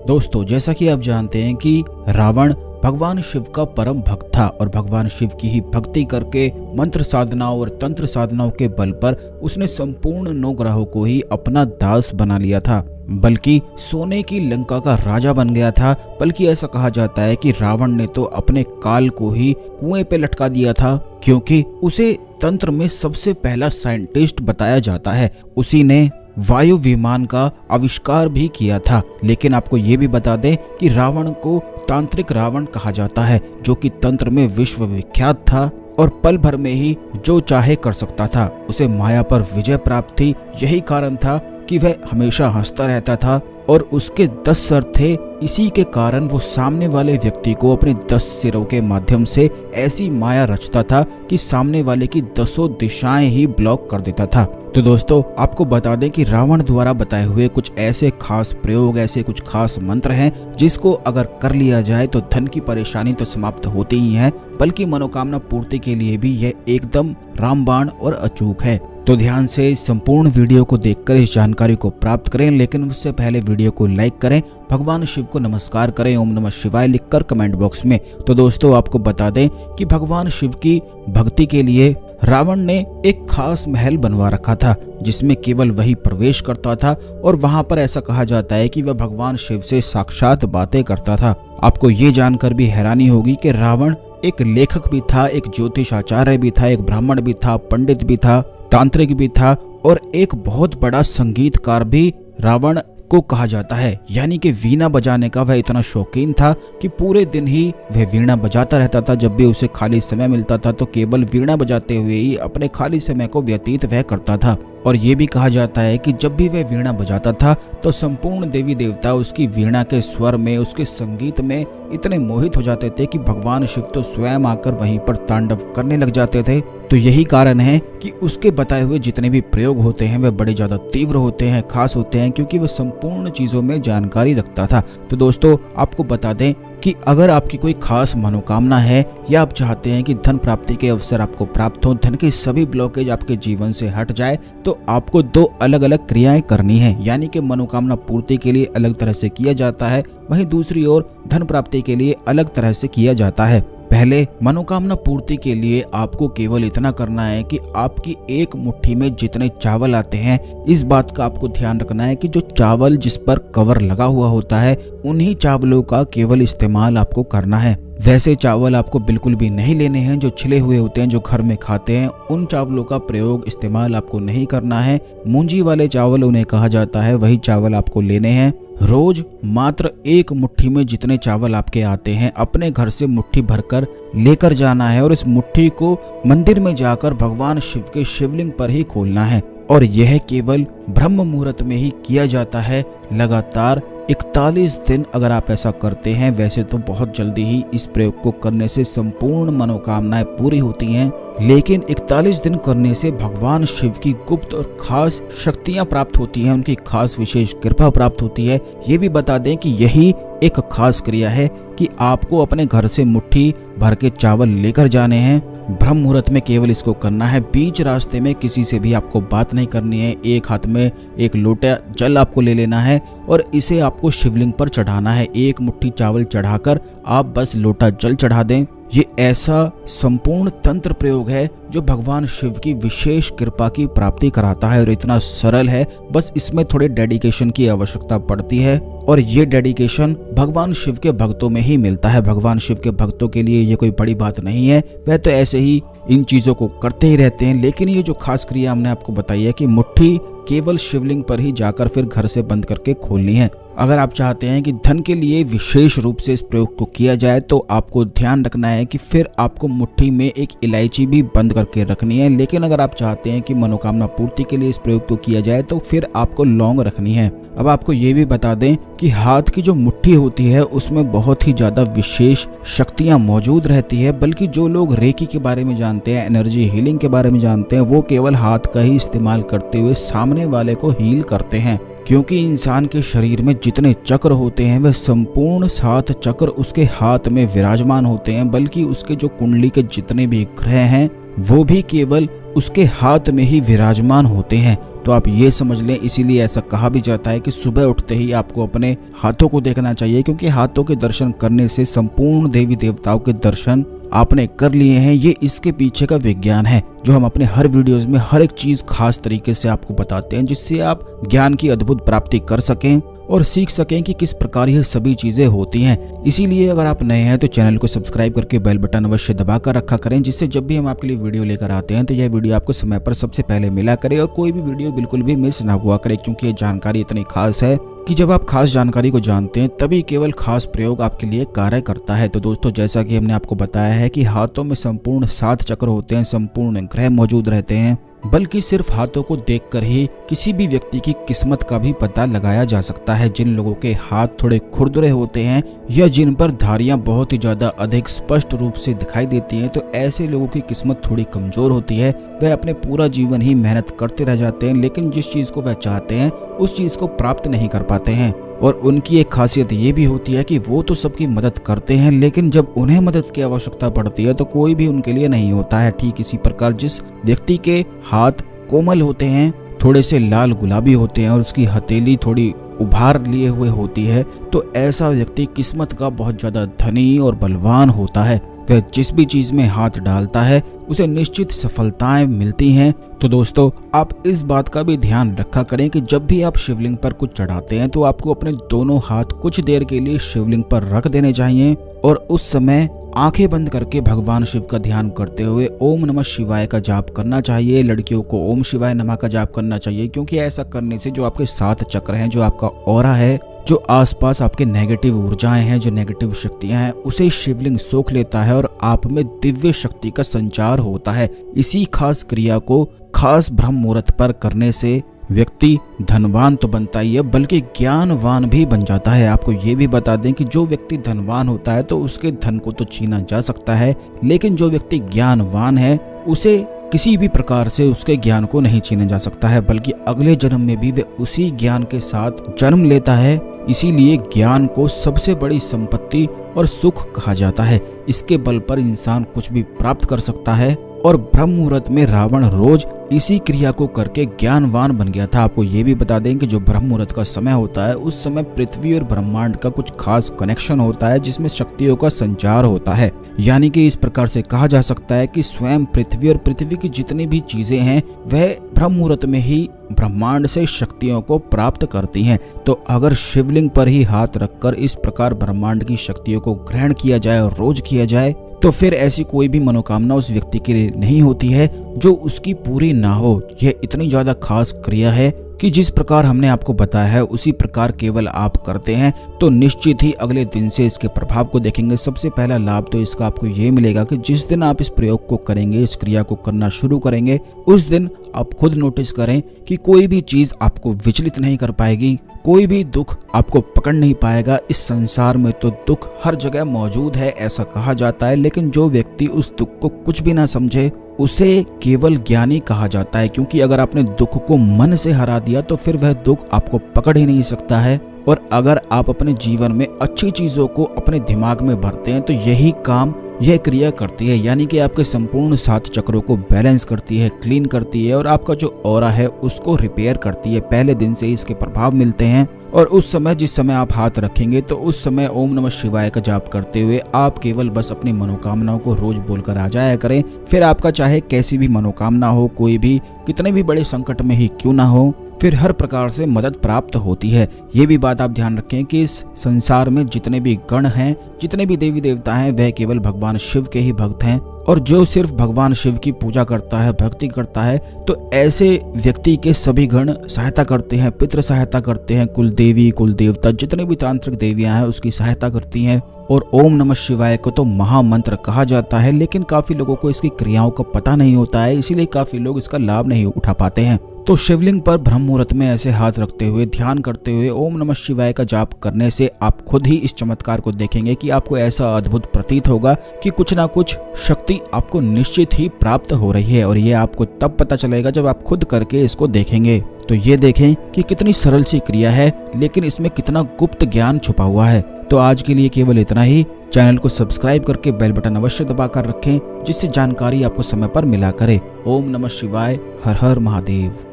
दोस्तों, जैसा कि आप जानते हैं कि रावण भगवान शिव का परम भक्त था और भगवान शिव की ही भक्ति करके मंत्र साधनाओं और तंत्र साधनाओं के बल पर उसने संपूर्ण 9 ग्रहों को ही अपना दास बना लिया था, बल्कि सोने की लंका का राजा बन गया था। बल्कि ऐसा कहा जाता है कि रावण ने तो अपने काल को ही कुएं पे लटका दिया था, क्योंकि उसे तंत्र में सबसे पहला साइंटिस्ट बताया जाता है। उसी ने वायु विमान का आविष्कार भी किया था। लेकिन आपको ये भी बता दें कि रावण को तांत्रिक रावण कहा जाता है, जो कि तंत्र में विश्व विख्यात था और पल भर में ही जो चाहे कर सकता था। उसे माया पर विजय प्राप्त थी। यही कारण था कि वह हमेशा हंसता रहता था और उसके 10 सर थे। इसी के कारण वो सामने वाले व्यक्ति को अपने 10 सिरों के माध्यम से ऐसी माया रचता था कि सामने वाले की 10 दिशाएं ही ब्लॉक कर देता था। तो दोस्तों, आपको बता दें कि रावण द्वारा बताए हुए कुछ ऐसे खास प्रयोग, ऐसे कुछ खास मंत्र हैं जिसको अगर कर लिया जाए तो धन की परेशानी तो समाप्त होती ही है, बल्कि मनोकामना पूर्ति के लिए भी यह एकदम रामबाण और अचूक है। तो ध्यान से संपूर्ण वीडियो को देखकर इस जानकारी को प्राप्त करें, लेकिन उससे पहले वीडियो को लाइक करें, भगवान शिव को नमस्कार करें, ओम नमः शिवाय लिखकर कमेंट बॉक्स में। तो दोस्तों, आपको बता दें कि भगवान शिव की भक्ति के लिए रावण ने एक खास महल बनवा रखा था, जिसमें केवल वही प्रवेश करता था और वहां पर ऐसा कहा जाता है कि वह भगवान शिव से साक्षात बातें करता था। आपको ये जानकर भी हैरानी होगी कि रावण एक लेखक भी था, एक ज्योतिष आचार्य भी था, एक ब्राह्मण भी था, पंडित भी था, तांत्रिक भी था और एक बहुत बड़ा संगीतकार भी रावण को कहा जाता है। यानी कि वीणा बजाने का वह इतना शौकीन था कि पूरे दिन ही वह वीणा बजाता रहता था। जब भी उसे खाली समय मिलता था तो केवल वीणा बजाते हुए ही अपने खाली समय को व्यतीत वह करता था। और ये भी कहा जाता है कि जब भी वह वीणा बजाता था तो संपूर्ण देवी देवता उसकी वीणा के स्वर में, उसके संगीत में इतने मोहित हो जाते थे कि भगवान शिव तो स्वयं आकर वहीं पर तांडव करने लग जाते थे। तो यही कारण है कि उसके बताए हुए जितने भी प्रयोग होते हैं वह बड़े ज्यादा तीव्र होते हैं, खास होते हैं, क्योंकि वह संपूर्ण चीजों में जानकारी रखता था। तो दोस्तों, आपको बता दें कि अगर आपकी कोई खास मनोकामना है या आप चाहते हैं कि धन प्राप्ति के अवसर आपको प्राप्त हो, धन के सभी ब्लॉकेज आपके जीवन से हट जाए, तो आपको 2 अलग अलग क्रियाएं करनी है। यानी कि मनोकामना पूर्ति के लिए अलग तरह से किया जाता है, वहीं दूसरी ओर धन प्राप्ति के लिए अलग तरह से किया जाता है। पहले मनोकामना पूर्ति के लिए आपको केवल इतना करना है कि आपकी एक मुट्ठी में जितने चावल आते हैं, इस बात का आपको ध्यान रखना है कि जो चावल जिस पर कवर लगा हुआ होता है, उन्हीं चावलों का केवल इस्तेमाल आपको करना है। वैसे चावल आपको बिल्कुल भी नहीं लेने हैं जो छिले हुए होते हैं, जो घर में खाते हैं, उन चावलों का प्रयोग इस्तेमाल आपको नहीं करना है। मूंजी वाले चावल उन्हें कहा जाता है, वही चावल आपको लेने हैं। रोज मात्र एक मुट्ठी में जितने चावल आपके आते हैं अपने घर से मुट्ठी भरकर लेकर जाना है और इस मुट्ठी को मंदिर में जाकर भगवान शिव के शिवलिंग पर ही खोलना है। और यह केवल ब्रह्म मुहूर्त में ही किया जाता है। लगातार 41 दिन अगर आप ऐसा करते हैं, वैसे तो बहुत जल्दी ही इस प्रयोग को करने से संपूर्ण मनोकामनाएं पूरी होती हैं, लेकिन 41 दिन करने से भगवान शिव की गुप्त और खास शक्तियां प्राप्त होती हैं, उनकी खास विशेष कृपा प्राप्त होती है। ये भी बता दें कि यही एक खास क्रिया है कि आपको अपने घर से मुट्ठी भर के चावल लेकर जाने हैं। ब्रह्म मुहूर्त में केवल इसको करना है। बीच रास्ते में किसी से भी आपको बात नहीं करनी है। एक हाथ में एक लोटा जल आपको ले लेना है और इसे आपको शिवलिंग पर चढ़ाना है। एक मुट्ठी चावल चढ़ाकर आप बस लोटा जल चढ़ा दें। ये ऐसा संपूर्ण तंत्र प्रयोग है जो भगवान शिव की विशेष कृपा की प्राप्ति कराता है और इतना सरल है, बस इसमें थोड़े डेडिकेशन की आवश्यकता पड़ती है और ये डेडिकेशन भगवान शिव के भक्तों में ही मिलता है। भगवान शिव के भक्तों के लिए ये कोई बड़ी बात नहीं है, वह तो ऐसे ही इन चीजों को करते ही रहते हैं। लेकिन ये जो खास क्रिया हमने आपको बताई है कि मुट्ठी केवल शिवलिंग पर ही जाकर फिर घर से बंद करके खोलनी है। अगर आप चाहते हैं कि धन के लिए विशेष रूप से इस प्रयोग को किया जाए तो आपको ध्यान रखना है कि फिर आपको मुट्ठी में एक इलायची भी बंद करके रखनी है। लेकिन अगर आप चाहते हैं कि मनोकामना पूर्ति के लिए इस प्रयोग को किया जाए तो फिर आपको लौंग रखनी है। अब आपको ये भी बता दें कि हाथ की जो मुट्ठी होती है उसमें बहुत ही ज्यादा विशेष शक्तियां मौजूद रहती है। बल्कि जो लोग रेकी के बारे में जानते हैं, एनर्जी हीलिंग के बारे में जानते हैं, वो केवल हाथ का ही इस्तेमाल करते हुए सामने वाले को हील करते हैं। क्योंकि इंसान के शरीर में जितने चक्र होते हैं वह संपूर्ण 7 चक्र उसके हाथ में विराजमान होते हैं। बल्कि उसके जो कुंडली के जितने भी ग्रह हैं वो भी केवल उसके हाथ में ही विराजमान होते हैं। तो आप ये समझ लें, इसीलिए ऐसा कहा भी जाता है कि सुबह उठते ही आपको अपने हाथों को देखना चाहिए, क्योंकि हाथों के दर्शन करने से संपूर्ण देवी देवताओं के दर्शन आपने कर लिए हैं। ये इसके पीछे का विज्ञान है जो हम अपने हर वीडियोस में हर एक चीज खास तरीके से आपको बताते हैं, जिससे आप ज्ञान की अद्भुत प्राप्ति कर सकें और सीख सकें कि किस प्रकार यह सभी चीजें होती हैं। इसीलिए अगर आप नए हैं तो चैनल को सब्सक्राइब करके बेल बटन अवश्य दबा कर रखा करें, जिससे जब भी हम आपके लिए वीडियो लेकर आते हैं तो यह वीडियो आपको समय पर सबसे पहले मिला करे और कोई भी वीडियो बिल्कुल भी मिस ना हुआ करे, क्योंकि ये जानकारी इतनी खास है कि जब आप खास जानकारी को जानते हैं तभी केवल खास प्रयोग आपके लिए कार्य करता है। तो दोस्तों, जैसा कि हमने आपको बताया है कि हाथों में संपूर्ण 7 चक्र होते हैं, संपूर्ण ग्रह मौजूद रहते हैं, बल्कि सिर्फ हाथों को देखकर ही किसी भी व्यक्ति की किस्मत का भी पता लगाया जा सकता है। जिन लोगों के हाथ थोड़े खुरदुरे होते हैं या जिन पर धारियां बहुत ही ज्यादा अधिक स्पष्ट रूप से दिखाई देती हैं, तो ऐसे लोगों की किस्मत थोड़ी कमजोर होती है। वह अपने पूरा जीवन ही मेहनत करते रह जाते हैं, लेकिन जिस चीज को वह चाहते हैं उस चीज को प्राप्त नहीं कर पाते हैं। और उनकी एक खासियत ये भी होती है कि वो तो सबकी मदद करते हैं, लेकिन जब उन्हें मदद की आवश्यकता पड़ती है तो कोई भी उनके लिए नहीं होता है। ठीक इसी प्रकार जिस व्यक्ति के हाथ कोमल होते हैं, थोड़े से लाल गुलाबी होते हैं और उसकी हथेली थोड़ी उभार लिए हुए होती है, तो ऐसा व्यक्ति किस्मत का बहुत ज्यादा धनी और बलवान होता है। वह जिस भी चीज में हाथ डालता है उसे निश्चित सफलताएं मिलती हैं। तो दोस्तों, आप इस बात का भी ध्यान रखा करें कि जब भी आप शिवलिंग पर कुछ चढ़ाते हैं तो आपको अपने दोनों हाथ कुछ देर के लिए शिवलिंग पर रख देने चाहिए और उस समय आंखें बंद करके भगवान शिव का ध्यान करते हुए ओम नमः शिवाय का जाप करना चाहिए। लड़कियों को ओम शिवाय नमः का जाप करना चाहिए, क्योंकि ऐसा करने से जो आपके 7 चक्र हैं, जो आपका ऑरा है, जो आसपास आपके नेगेटिव ऊर्जाएं हैं, जो नेगेटिव शक्तियां हैं, उसे शिवलिंग सोख लेता है और आप में दिव्य शक्ति का संचार होता है। इसी खास क्रिया को खास ब्रह्म मुहूर्त पर करने से व्यक्ति धनवान तो बनता ही है, बल्कि ज्ञानवान भी बन जाता है। आपको ये भी बता दें कि जो व्यक्ति धनवान होता है तो उसके धन को तो छीना जा सकता है, लेकिन जो व्यक्ति ज्ञानवान है उसे किसी भी प्रकार से उसके ज्ञान को नहीं छीना जा सकता है, बल्कि अगले जन्म में भी वह उसी ज्ञान के साथ जन्म लेता है। इसीलिए ज्ञान को सबसे बड़ी संपत्ति और सुख कहा जाता है। इसके बल पर इंसान कुछ भी प्राप्त कर सकता है और ब्रह्म मुहूर्त में रावण रोज इसी क्रिया को करके ज्ञानवान बन गया था। आपको ये भी बता दें कि जो ब्रह्म मुहूर्त का समय होता है उस समय पृथ्वी और ब्रह्मांड का कुछ खास कनेक्शन होता है, जिसमें शक्तियों का संचार होता है। यानी कि इस प्रकार से कहा जा सकता है कि स्वयं पृथ्वी और पृथ्वी की जितनी भी चीजें हैं वह ब्रह्म मुहूर्त में ही ब्रह्मांड से शक्तियों को प्राप्त करती हैं। तो अगर शिवलिंग पर ही हाथ रखकर इस प्रकार ब्रह्मांड की शक्तियों को ग्रहण किया जाए और रोज किया जाए, तो फिर ऐसी कोई भी मनोकामना उस व्यक्ति के लिए नहीं होती है जो उसकी पूरी ना हो। यह इतनी ज्यादा खास क्रिया है कि जिस प्रकार हमने आपको बताया है उसी प्रकार केवल आप करते हैं तो निश्चित ही अगले दिन से इसके प्रभाव को देखेंगे। सबसे पहला लाभ तो इसका आपको ये मिलेगा कि जिस दिन आप इस प्रयोग को करेंगे, इस क्रिया को करना शुरू करेंगे, उस दिन आप खुद नोटिस करें कि कोई भी चीज आपको विचलित नहीं कर पाएगी, कोई भी दुख आपको पकड़ नहीं पाएगा। इस संसार में तो दुख हर जगह मौजूद है ऐसा कहा जाता है, लेकिन जो व्यक्ति उस दुख को कुछ भी ना समझे उसे केवल ज्ञानी कहा जाता है, क्योंकि अगर आपने दुख को मन से हरा दिया तो फिर वह दुख आपको पकड़ ही नहीं सकता है। और अगर आप अपने जीवन में अच्छी चीजों को अपने दिमाग में भरते हैं तो यही काम यह क्रिया करती है, यानी कि आपके संपूर्ण 7 चक्रों को बैलेंस करती है, क्लीन करती है और आपका जो ऑरा है उसको रिपेयर करती है। पहले दिन से इसके प्रभाव मिलते हैं और उस समय जिस समय आप हाथ रखेंगे तो उस समय ओम नमः शिवाय का जाप करते हुए आप केवल बस अपनी मनोकामनाओं को रोज बोलकर आ जाया करें। फिर आपका चाहे कैसी भी मनोकामना हो, कोई भी कितने भी बड़े संकट में ही क्यों ना हो, फिर हर प्रकार से मदद प्राप्त होती है। ये भी बात आप ध्यान रखें कि इस संसार में जितने भी गण हैं, जितने भी देवी देवता हैं, वह केवल भगवान शिव के ही भक्त हैं। और जो सिर्फ भगवान शिव की पूजा करता है, भक्ति करता है, तो ऐसे व्यक्ति के सभी गण सहायता करते हैं, पितृ सहायता करते हैं, कुल देवी कुल देवता जितने भी तांत्रिक देवियां हैं उसकी सहायता करती हैं। और ओम नमः शिवाय को तो महामंत्र कहा जाता है, लेकिन काफी लोगों को इसकी क्रियाओं का पता नहीं होता है, इसीलिए काफी लोग इसका लाभ नहीं उठा पाते हैं। तो शिवलिंग पर ब्रह्म मुहूर्त में ऐसे हाथ रखते हुए ध्यान करते हुए ओम नमः शिवाय का जाप करने से आप खुद ही इस चमत्कार को देखेंगे कि आपको ऐसा अद्भुत प्रतीत होगा कि कुछ ना कुछ शक्ति आपको निश्चित ही प्राप्त हो रही है। और ये आपको तब पता चलेगा जब आप खुद करके इसको देखेंगे। तो ये देखें कि कितनी सरल सी क्रिया है, लेकिन इसमें कितना गुप्त ज्ञान छुपा हुआ है। तो आज के लिए केवल इतना ही। चैनल को सब्सक्राइब करके बेल बटन अवश्य दबा कर रखें, जिससे जानकारी आपको समय पर मिला करे। ओम नमः शिवाय। हर हर महादेव।